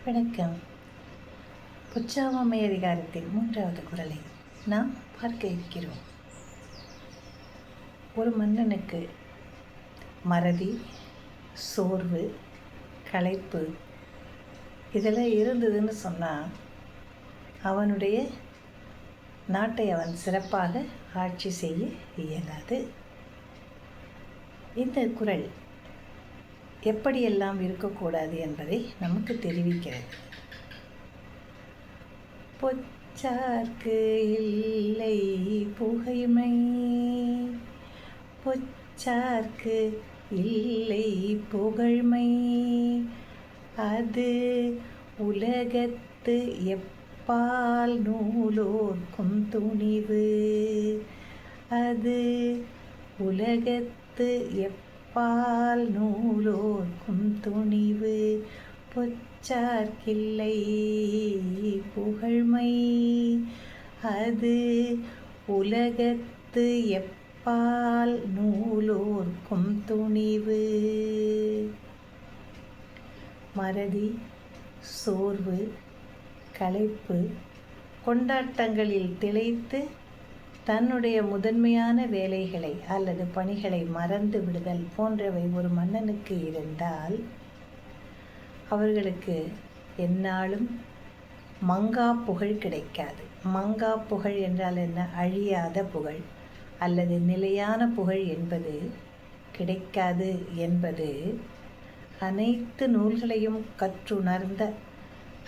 வணக்கம். பொச்சாவாமை அதிகாரத்தின் 3வது குறளை நாம் பார்க்க இருக்கிறோம். ஒரு மன்னனுக்கு மறதி, சோர்வு, களைப்பு இதெல்லாம் இருந்ததுன்னு சொன்னால் அவனுடைய நாட்டை அவன் சிறப்பாக ஆட்சி செய்ய இயலாது. இந்த குறள் எப்படியெல்லாம் இருக்கக்கூடாது என்பதை நமக்கு தெரிவிக்கிறது. பொச்சார்க்கு இல்லை புகைமை, பொச்சார்க்கு இல்லை புகழ்மை, அது உலகத்து எப்பால் நூலோர்க்கும் துணிவு, அது உலகத்து பால் நூலோர்க்கும் துணிவு, பொச்சார்க்கில்லை புகழ்மை, அது உலகத்து எப்பால் நூலோர்க்கும் துணிவு. மறதி, சோர்வு, களைப்பு, கொண்டாட்டங்களில் திளைத்து தன்னுடைய முதன்மையான வேலைகளை அல்லது பணிகளை மறந்து விடுதல் போன்றவை ஒரு மன்னனுக்கு இருந்தால் அவர்களுக்கு எந்நாளும் மங்கா புகழ் கிடைக்காது. மங்கா புகழ் என்றால் என்ன? அழியாத புகழ் அல்லது நிலையான புகழ் என்பது கிடைக்காது என்பது அனைத்து நூல்களையும் கற்றுணர்ந்த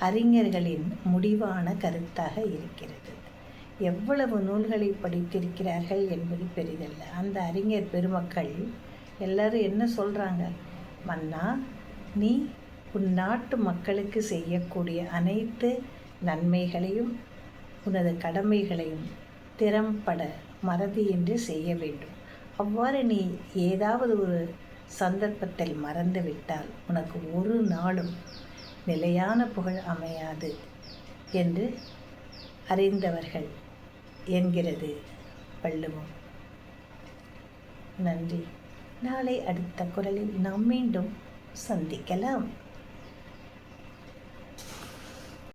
அறிஞர்களின் முடிவான கருத்தாக இருக்கிறது. எவ்வளவு நூல்களை படித்திருக்கிறார்கள் என்பது பெரிதல்ல. அந்த அறிஞர் பெருமக்கள் எல்லாரும் என்ன சொல்கிறாங்க? மன்னா, நீ உன் நாட்டு மக்களுக்கு செய்யக்கூடிய அனைத்து நன்மைகளையும் உனது கடமைகளையும் திறம்பட மறதியின்றி செய்ய வேண்டும். அவ்வாறு நீ ஏதாவது ஒரு சந்தர்ப்பத்தில் மறந்துவிட்டால் உனக்கு ஒரு நாளும் நிலையான புகழ் அமையாது என்று அறிந்தவர்கள் என்கிறது வள்ளுவம். நன்றி. நாளை அடுத்த குறளில் நாம் மீண்டும் சந்திக்கலாம்.